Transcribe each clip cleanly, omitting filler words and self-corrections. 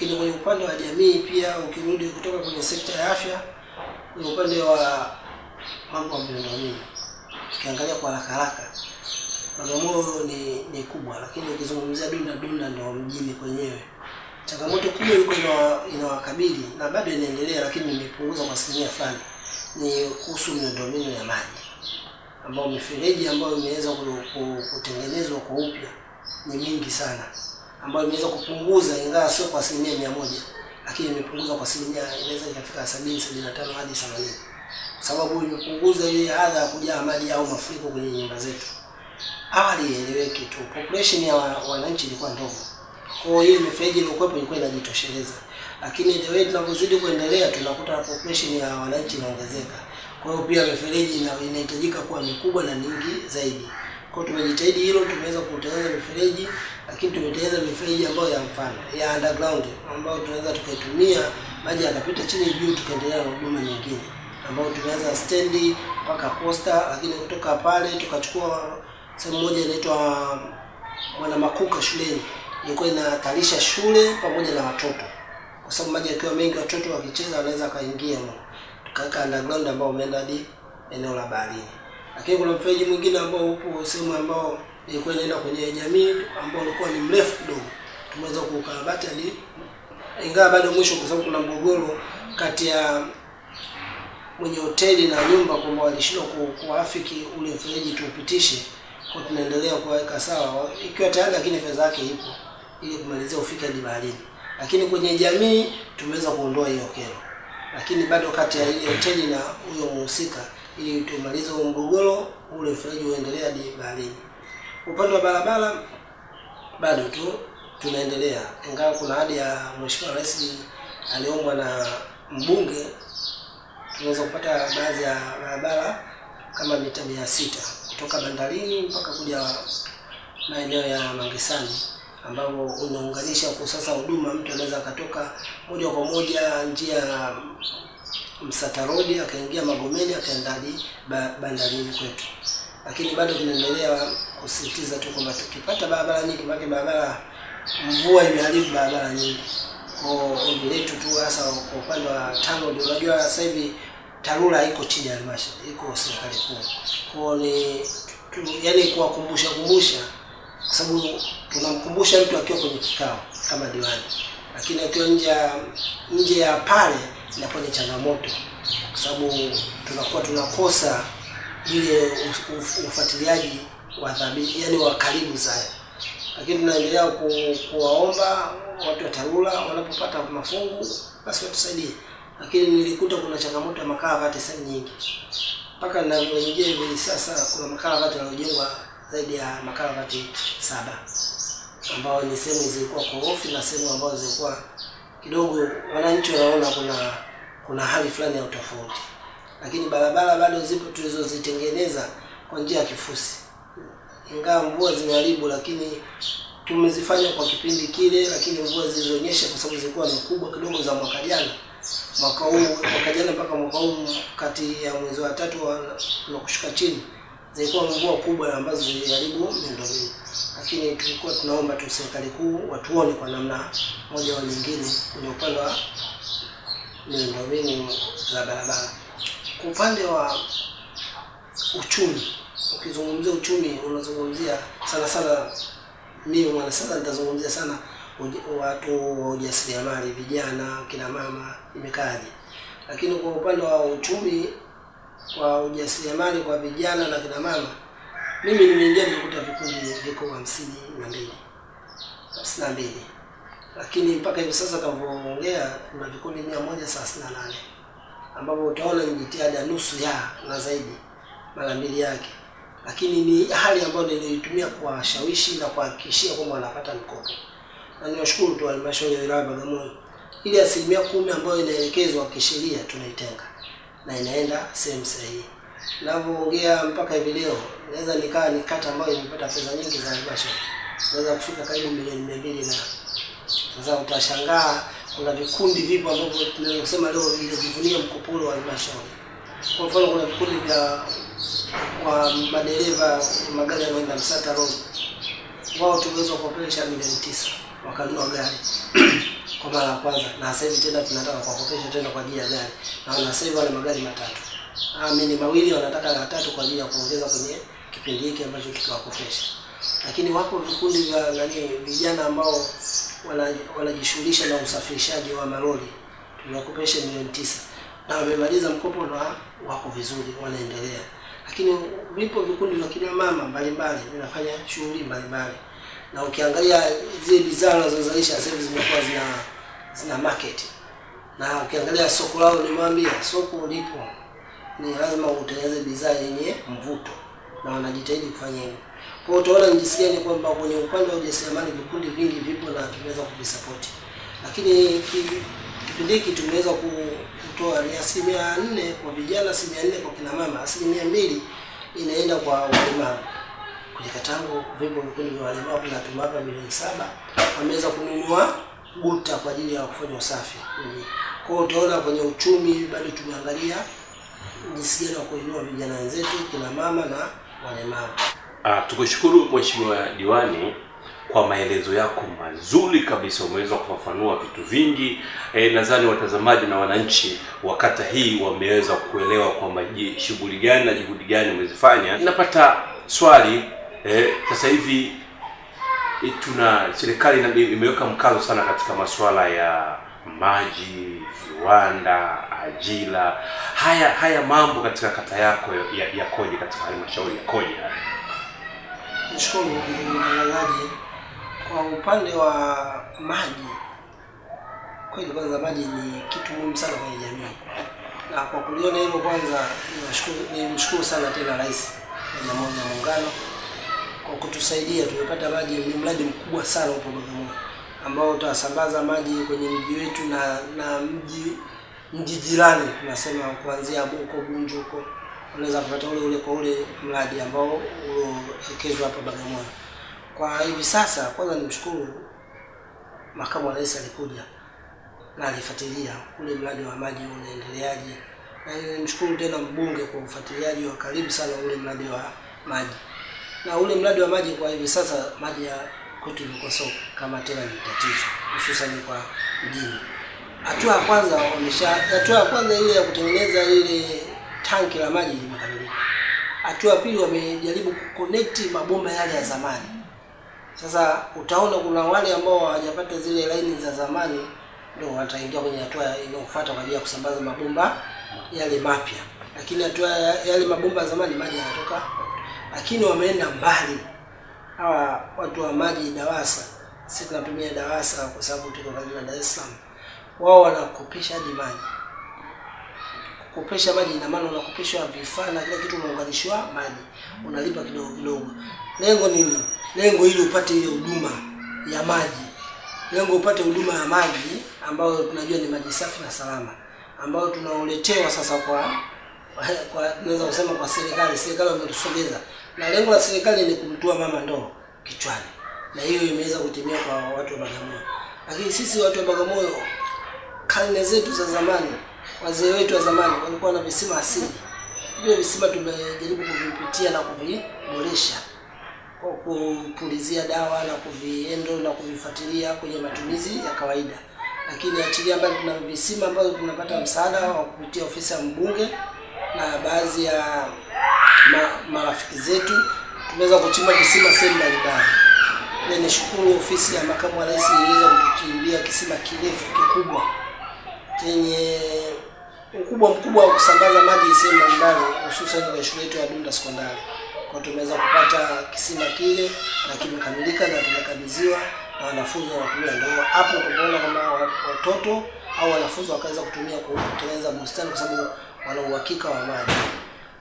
Lakini kwenye upande wa jamii pia ukirudi kutoka kwenye sekta ya afya, kwenye upande wa mambo ya miundombinu, ukiangalia kwa haraka Bagamoyo ni kubwa, lakini ukizungumzia Dunda ndio mjini kwenyewe. Changamoto kubwa iko inawakabili na bado inaendelea, lakini imepunguza kwa asilimia fulani, ni kuhusu miundombinu ya maji, ambao mifereji ambayo imeweza kutengenezwa kwa upya ni mingi sana, ambayo imeweza kupunguza, ingawa sio kwa 100%, lakini imepunguza kwa asilimia inaweza ikafika 70, 75 hadi 80, sababu imepunguza ile adha ya kujaa maji au mafuriko kwenye nyumba zetu. Awali ieleweke tu, population ya wananchi ilikuwa ndogo, kwa hiyo mifereji iliyokuwepo ilikuwa inajitosheleza, lakini the way tunavyozidi kuendelea tunakuta population ya wananchi inaongezeka. Kwa hiyo pia mifereji inahitajika kuwa mikubwa na nyingi zaidi. Kwa hiyo tumejitahidi hilo, tumeweza kutengeneza mifereji, lakini tumetengeneza mifereji ambayo ya mfano ya underground, ambayo tunaweza tukaitumia maji yakapita chini juu, tukaendelea na huduma nyingine, ambayo tumeanza stendi mpaka posta. Lakini kutoka pale tukachukua sehemu moja inaitwa Mwana Makuka shuleni, ilikuwa inatalisha shule pamoja na watoto, kwa sababu maji yakiwa mengi watoto wakicheza wanaweza kaingia. Tukaweka underground ambao umeenda hadi eneo la baharini. Lakini kuna mfereji mwingine ambao upo sehemu ambao ilikuwa inaenda kwenye jamii, ambao ulikuwa ni mrefu kidogo, tumeweza kukarabati hadi, ingawa bado mwisho, kwa sababu kuna mgogoro kati ya mwenye hoteli na nyumba kwamba walishindwa kuafiki ule mfereji tuupitishe. Kwa tunaendelea kuweka sawa ikiwa tayari, lakini fedha yake ipo ili kumalizia ufike hadi baharini. Lakini kwenye jamii tumeweza kuondoa hiyo kero, lakini bado kati ya ile hoteli na huyo mhusika, ili tumalize huo mgogoro, ule mfereji uendelee hadi baharini. Upande wa barabara bado tu tunaendelea, ingawa kuna ahadi ya Mheshimiwa Rais aliombwa na mbunge, tunaweza kupata baadhi ya barabara kama mita 600 kutoka bandarini mpaka kuja maeneo ya Mangesani, ambapo unaunganisha kwa sasa huduma. Mtu anaweza akatoka moja kwa moja njia ya Msata Road akaingia Magomeni akaenda hadi bandarini kwetu. Lakini bado tunaendelea kusisitiza tu kwamba tukipata barabara nyingi, maana barabara mvua imeharibu barabara nyingi. Kwa ombi letu tu hasa kwa upande wa TANROADS, unajua sasa hivi TARURA iko chini ya halmashauri, iko serikali kuu. Kwa ni yani kuwakumbusha, kwa sababu tunamkumbusha mtu akiwa kwenye kikao kama diwani, lakini akiwa nje ya pale inakuwa ni changamoto, kwa sababu tunakuwa tunakosa ile ufuatiliaji wa dhabiti, yani wa karibu zaidi. Lakini tunaendelea kuwaomba watu wa TARURA wanapopata mafungu basi watusaidie. Lakini nilikuta kuna changamoto ya makaravati sehemu nyingi. Mpaka ninapoingia hivi sasa kuna makaravati yanayojengwa zaidi ya makaravati 7, ambao ni sehemu zilikuwa korofi na sehemu ambazo zilikuwa kidogo wananchi wanaona kuna hali fulani ya utofauti. Lakini barabara bado zipo tulizozitengeneza kwa njia ya kifusi, ingawa mvua zimeharibu, lakini tumezifanya kwa kipindi kile. Lakini mvua zilizonyesha, kwa sababu zilikuwa ni kubwa kidogo za mwaka jana mpaka mwaka huu, kati ya mwezi wa 3 na kushuka chini, zilikuwa mvua kubwa ambazo ziliharibu miundombinu. Lakini tulikuwa tunaomba tu serikali kuu watuone kwa namna moja au nyingine kwenye upande wa miundombinu za barabara. Kwa upande wa uchumi, ukizungumzia uchumi unazungumzia sana mimi mwana sasa nitazungumzia sana watu wa ujasiriamali, vijana, kina mama, imekaje. Lakini kwa upande wa uchumi kwa ujasiriamali kwa vijana na kina mama, mimi nimeingia nikuta vikundi viko 52. Lakini mpaka hivi sasa tunavyoongea kuna vikundi 138, ambapo utaona ni jitihada nusu ya na zaidi mara 2 yake. Lakini ni hali ambayo nilitumia kuwashawishi na kuhakikishia kwamba wanapata mikopo. Na niwashukuru tu halmashauri ya wilaya Bagamoyo, ili 10% ambayo inaelekezwa kisheria tunaitenga na inaenda sehemu sahihi. Ninavyoongea mpaka hivi leo naweza nikaa ni kata ambayo imepata fedha nyingi za halmashauri, naweza kufika karibu milioni 200. Na sasa utashangaa kuna vikundi vipo ambavyo tunasema leo vinajivunia mkopo wa halmashauri. Kwa mfano kuna vikundi vya madereva magari yanayoenda Msata Road, wao tuweza kuopesha milioni 9 wakanunua gari. kwa mara ya kwanza, na sasa hivi tena tunataka kuwakopesha tena kwa ajili ya gari, na sasa hivi wana magari matatu, mimi mawili, wanataka la tatu kwa ajili ya kuongeza kwenye kipindi hiki ambacho tutawakopesha. Lakini wapo vikundi vya vijana ambao wanajishughulisha na usafirishaji wa malori, tunawakopesha milioni 9 na wamemaliza mkopo na wako vizuri, wanaendelea. Lakini vipo vikundi vya kina mama mbalimbali vinafanya shughuli mbalimbali, na ukiangalia zile bidhaa wanazozalisha sasa hivi zimekuwa zina market, na ukiangalia soko lao, nimwambia soko lipo, ni lazima utengeneze bidhaa yenye mvuto, na wanajitahidi kufanya hivyo. Kwa hiyo utaona njisikieni kwamba kwenye upande wa ujasiriamali vikundi vingi vipo na tumeweza kuvisupport. Lakini kipindi hiki tumeweza kutoa ni 4% kwa vijana, 4% kwa kina mama, 2% inaenda kwa walemavu. Kwenye Katango vipo vikundi vya walemavu na tumewapa milioni 7, wameweza kununua guta kwa ajili ya kufanya usafi. Kwa hiyo utaona kwenye uchumi bado tumeangalia jinsi gani kuinua vijana wenzetu, kina mama na walemavu. Tukushukuru Mheshimiwa Diwani kwa maelezo yako mazuri kabisa, umeweza kufafanua vitu vingi. Nadhani watazamaji na wananchi wa kata hii wameweza kuelewa kwamba shughuli gani na juhudi gani umezifanya. Napata swali, sasa hivi serikali imeweka mkazo sana katika masuala ya maji, viwanda, ajira. Haya mambo katika kata yako yakoje, katika halmashauri yakoje? Nashukuru mtangazaji. Kwa upande wa maji, kweli kwanza maji ni kitu muhimu sana kwenye jamii. Na kwa kuliona hilo kwanza nimshukuru sana tena Rais wa Jamhuri ya Muungano kwa kutusaidia. Tumepata maji, ni mradi mkubwa sana upo Bagamoyo ambao utasambaza maji kwenye mji wetu na mji jirani, tunasema kuanzia huko Bunju huko unaweza kupata ule kwa ule mradi ambao ulowekezwa hapa Bagamoyo. Kwa hivi sasa kwanza nimshukuru Makamu wa Rais alikuja na alifuatilia ule mradi wa maji unaendeleaje, na nimshukuru tena mbunge kwa ufuatiliaji wa karibu sana ule mradi wa maji. Na ule mradi wa maji kwa hivi sasa maji ya kwetu liko soko kama tena ni tatizo, hususan kwa mjini. Hatua ya kwanza ile ya kutengeneza ile tanki la maji limekamilika. Hatua ya pili wamejaribu kuconnect mabomba yale ya zamani. Sasa utaona kuna wale ambao hawajapata zile line za zamani, ndio wataingia kwenye hatua inayofuata kwa ajili ya kusambaza mabomba yale mapya. Lakini hatua yale mabomba ya zamani maji yanatoka, lakini wameenda mbali. Hawa watu wa maji DAWASA, sisi tunatumia DAWASA kwa sababu tuko karibu na Dar es Salaam. Wao wanakopesha hadi maji. Kukopesha maji ina maana unakopeshwa vifaa na kila kitu, unaunganishwa maji, unalipa kidogo kidogo. Lengo nini? Lengo ili upate ile huduma ya maji. Lengo upate huduma ya maji ambayo tunajua ni maji safi na salama, ambayo tunaoletewa sasa kwa tunaweza kusema kwa serikali wametusogeza. Na lengo la serikali ni kumtua mama ndoo kichwani. Na hiyo imeweza kutimia kwa watu wa Bagamoyo. Lakini sisi watu wa Bagamoyo, karne zetu za zamani, wazee wetu wa zamani walikuwa na visima asili. Vile visima tumejaribu kuvipitia na kuviboresha kwa kupulizia dawa na kuviendo na kuvifuatilia kwenye matumizi ya kawaida. Lakini achilia mbali tuna visima ambazo tunapata msaada wa kupitia ofisi ya mbunge na baadhi ya marafiki zetu, tumeweza kuchimba visima sehemu mbalimbali. Na nishukuru ofisi ya Makamu wa Rais iliweza kutuchimbia kisima kirefu kikubwa chenye ukubwa mkubwa wa kusambaza maji sehemu mbalimbali, hususan kwa shule yetu ya Dunda Sekondari. Kwa tumeweza kupata kisima kile na kimekamilika na tumekabidhiwa na wanafunzi wanatumia. Ndio hapo tunaona kama watoto au wanafunzi wakaweza kutumia kutengeneza bustani kwa sababu wana uhakika wa maji.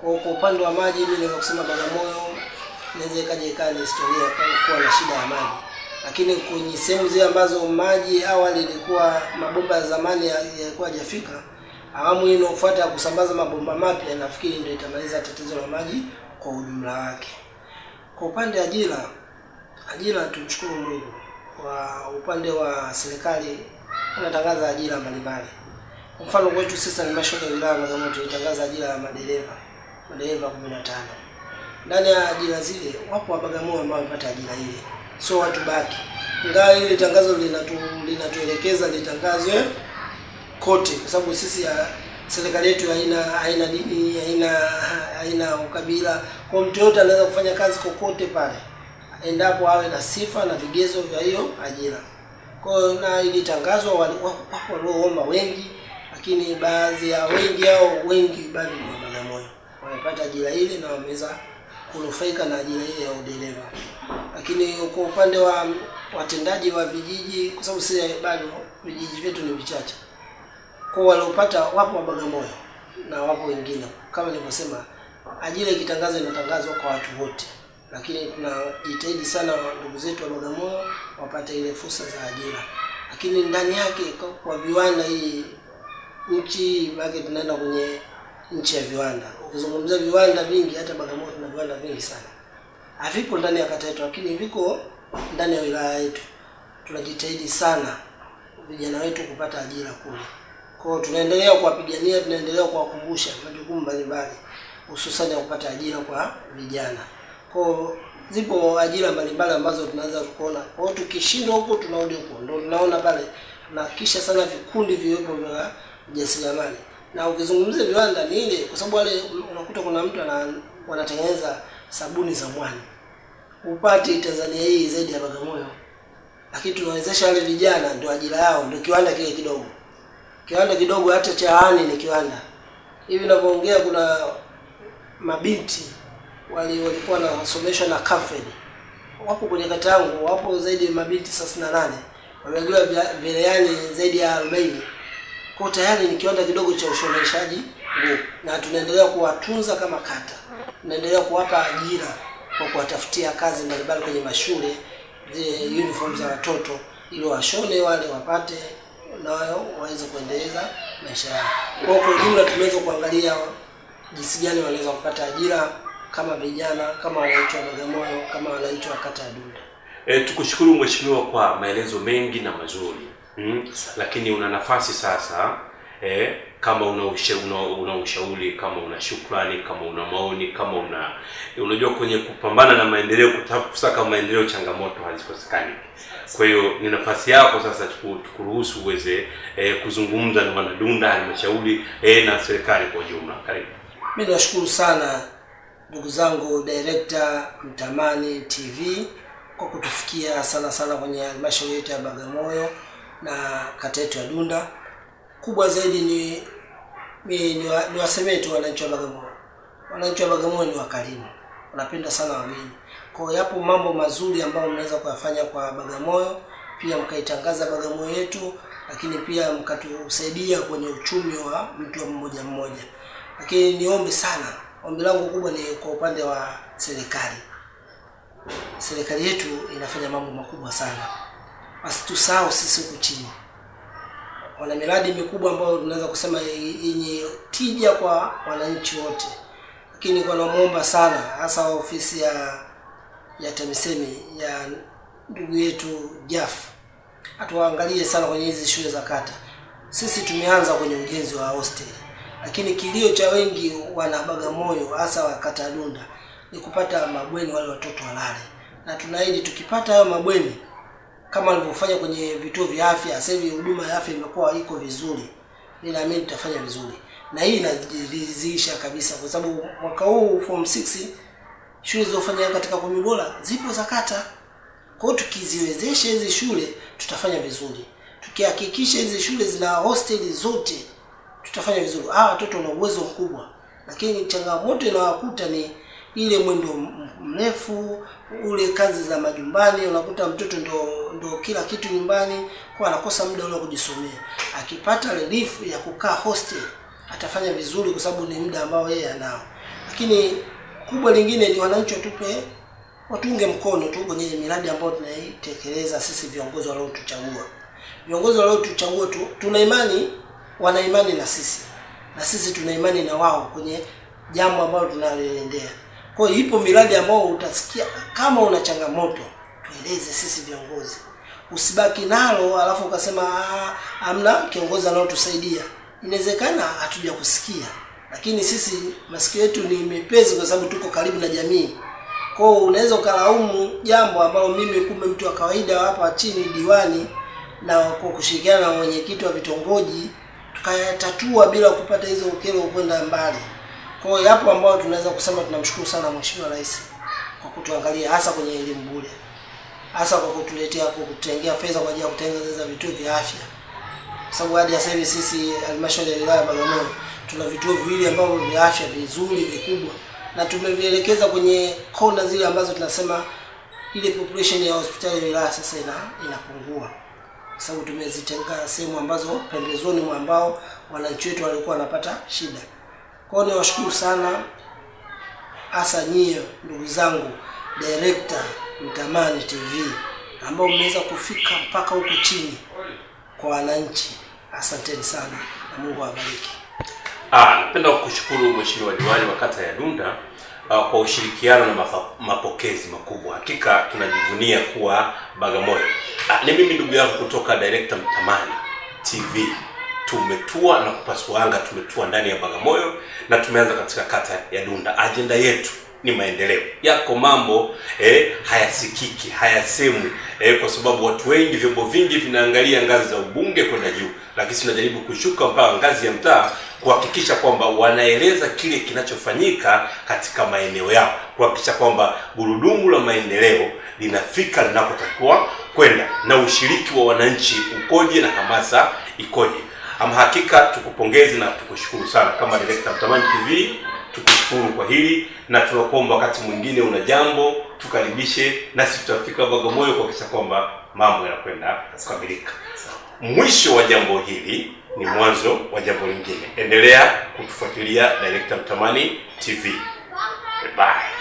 Kwa upande wa maji mimi naweza kusema Bagamoyo inaweza ikaja historia kuwa na shida ya maji. Lakini kwenye sehemu zile ambazo maji awali ilikuwa mabomba ya zamani yalikuwa hajafika, awamu hii inayofuata kusambaza mabomba mapya nafikiri ndio itamaliza tatizo la maji kwa ujumla wake. Kwa upande wa ajira tumshukuru Mungu. Kwa upande wa serikali tunatangaza ajira mbalimbali. Kwa mfano kwetu sisi halmashauri ya wilaya Bagamoyo tulitangaza ajira ya madereva 15. Ndani ya ajira zile wapo wa Bagamoyo ambao wamepata ajira ile. Sio watu baki. ingawa ile tangazo linatuelekeza litangazwe kote, kwa sababu sisi serikali yetu haina dini, haina ukabila. Kwa mtu yote anaweza kufanya kazi kokote pale endapo awe na sifa na vigezo vya hiyo ajira. Kwa hiyo na ilitangazwa, wapo walioomba wengi, lakini baadhi ya wengi bado ni Bagamoyo wamepata ajira ile na wameweza kunufaika na ajira ile ya udereva. Lakini kwa upande wa watendaji wa vijiji, kwa sababu sisi bado vijiji vyetu ni vichache, kwa waliopata wapo wa Bagamoyo na wapo wengine. Kama nilivyosema, ajira ikitangazwa inatangazwa kwa watu wote, lakini tunajitahidi sana ndugu zetu wa Bagamoyo wapate ile fursa za ajira. Lakini ndani yake kwa viwanda, hii nchi yake tunaenda kwenye nchi ya viwanda. Ukizungumzia viwanda vingi, hata Bagamoyo tuna viwanda vingi sana. Havipo ndani ya kata yetu, lakini viko ndani ya wilaya yetu. Tunajitahidi sana vijana wetu kupata ajira kule. Kwa hiyo tunaendelea kuwapigania, tunaendelea kuwakumbusha majukumu mbalimbali, hususan ya kupata ajira kwa vijana. Kwa hiyo zipo ajira mbalimbali ambazo tunaweza kuona. Kwa hiyo tukishindwa huko tunarudi huko. Ndio tunaona pale tunahakikisha sana vikundi viwepo vya ujasiriamali. Na ukizungumzia viwanda ni ile, kwa sababu wale unakuta kuna mtu wanatengeneza sabuni za mwani. Upate Tanzania hii zaidi ya Bagamoyo. Lakini tunawezesha wale vijana, ndio ajira yao, ndio kiwanda kile kidogo. Kiwanda kidogo hata chaani ni kiwanda. Hivi ninavyoongea kuna mabinti walikuwa wanasomeshwa na Camfed. Wapo kwenye kata yangu, wapo zaidi ya mabinti 38. Wamegawa vileani zaidi ya 40. Kwa tayari ni kiwanda kidogo cha ushoneshaji nguo, na tunaendelea kuwatunza kama kata. Tunaendelea kuwapa ajira kwa kuwatafutia kazi mbalimbali kwenye mashule, zile uniform za watoto ili washone wale wapate na waweze kuendeleza maisha yao. Kwa ujumla tumeweza kuangalia jinsi gani wanaweza kupata ajira kama vijana, kama wananchi wa Bagamoyo, kama wananchi wa kata ya Dunda. Tukushukuru mheshimiwa kwa maelezo mengi na mazuri. Lakini una nafasi sasa, kama una ushauri, kama una shukrani, kama una maoni, kama unajua kwenye kupambana na maendeleo, kutaka maendeleo, changamoto hazikosekani. Kwa hiyo ni nafasi yako sasa tukuruhusu uweze kuzungumza na wanadunda, halmashauri na serikali kwa ujumla. Karibu. Mimi nashukuru sana ndugu zangu director Mtamani TV kwa kutufikia sana kwenye halmashauri yetu ya Bagamoyo na kata yetu ya Dunda. Kubwa zaidi ni wasemee tu wananchi wa Bagamoyo. Wananchi wa Bagamoyo ni wakarimu, wanapenda sana wageni. Kwa hiyo yapo mambo mazuri ambayo mnaweza kuyafanya kwa Bagamoyo, pia mkaitangaza Bagamoyo yetu, lakini pia mkatusaidia kwenye uchumi wa mtu mmoja mmoja. Lakini niombe sana, ombi langu kubwa ni kwa upande wa serikali. Serikali yetu inafanya mambo makubwa sana. Asitusahau sisi huku chini. Wana miradi mikubwa ambayo tunaweza kusema yenye tija kwa wananchi wote. Lakini kwa naomba sana hasa ofisi ya TAMISEMI ya ndugu yetu Jaf, atuangalie sana kwenye hizi shule za kata. Sisi tumeanza kwenye ujenzi wa hostel, lakini kilio cha wengi wana Bagamoyo hasa wa kata Dunda ni kupata mabweni wale watoto walale. Na tunaahidi tukipata hayo mabweni kama walivyofanya kwenye vituo vya afya, sasa hivi huduma ya afya imekuwa iko vizuri. Ninaamini tutafanya vizuri. Na hii inaridhisha kabisa kwa sababu mwaka huu form 6 shule zilizofanya katika 10 bora zipo za kata. Kwa hiyo tukiziwezesha hizi shule tutafanya vizuri. Tukihakikisha hizi shule zina hosteli zote tutafanya vizuri. Watoto wana uwezo mkubwa, lakini changamoto inawakuta ni ile mwendo mrefu, ule kazi za majumbani. Unakuta mtoto ndo kila kitu nyumbani, kwa anakosa muda ule wa kujisomea. Akipata relief ya kukaa hostel atafanya vizuri kwa sababu ni muda ambao yeye anao. Lakini kubwa lingine ni wananchi watunge mkono tu kwenye miradi ambayo tunaitekeleza sisi viongozi waliotuchagua. Viongozi waliotuchagua tuna imani, wana imani na sisi. Na sisi tuna imani na wao kwenye jambo ambalo tunaliendea. Kwa hiyo ipo miradi ambayo utasikia kama una changamoto, tueleze sisi viongozi. Usibaki nalo alafu ukasema hamna kiongozi anaotusaidia. Inawezekana hatuja kusikia, lakini sisi masikio yetu ni mepesi kwa sababu tuko karibu na jamii. Kwa hiyo unaweza ukalaumu jambo ambalo mimi kumbe mtu wa kawaida hapa chini diwani na kwa kushirikiana na mwenyekiti wa vitongoji tukayatatua bila kupata hizo kero kwenda mbali. Kwa hiyo hapo ambao tunaweza kusema tunamshukuru sana Mheshimiwa Rais kwa kutuangalia hasa kwenye elimu bure. Hasa kwa kutuletea kutengea fedha kwa ajili ya kutengeneza vituo vya afya. Kwa sababu hadi sasa hivi sisi halmashauri ya wilaya Bagamoyo tuna vituo viwili ambavyo vya afya vizuri vikubwa na tumevielekeza kwenye kona zile ambazo tunasema ile population ya hospitali ya wilaya sasa inapungua. Kwa sababu tumezitenga sehemu ambazo pembezoni mwa ambao wananchi wetu walikuwa wanapata shida. Kwa hiyo niwashukuru sana hasa nyie ndugu zangu director Mtamani TV ambao mmeweza kufika mpaka huku chini kwa wananchi. Asanteni sana na Mungu awabariki. Napenda kukushukuru Mheshimiwa Diwani wa kata ya Dunda kwa ushirikiano na mapokezi makubwa. Hakika tunajivunia kuwa Bagamoyo. Ni mimi ndugu yangu kutoka director Mtamani TV. Tumetua na kupasuanga, tumetua ndani ya Bagamoyo na tumeanza katika kata ya Dunda. Agenda yetu ni maendeleo. Yako mambo hayasikiki, hayasemwi kwa sababu watu wengi, vyombo vingi vinaangalia ngazi za ubunge kwenda juu, lakini tunajaribu kushuka mpaka ngazi ya mtaa kuhakikisha kwamba wanaeleza kile kinachofanyika katika maeneo yao, kuhakikisha kwamba gurudumu la maendeleo linafika linakotakiwa kwenda na ushiriki wa wananchi ukoje na hamasa ikoje. Hakika tukupongeze na tukushukuru sana kama director Mtamani TV. Tukushukuru kwa hili na tunakuomba wakati mwingine una jambo tukaribishe, nasi tutafika Bagamoyo kuhakikisha kwamba mambo yanakwenda kukamilika. Mwisho wa jambo hili ni mwanzo wa jambo lingine. Endelea kutufuatilia director Mtamani TV. Bye.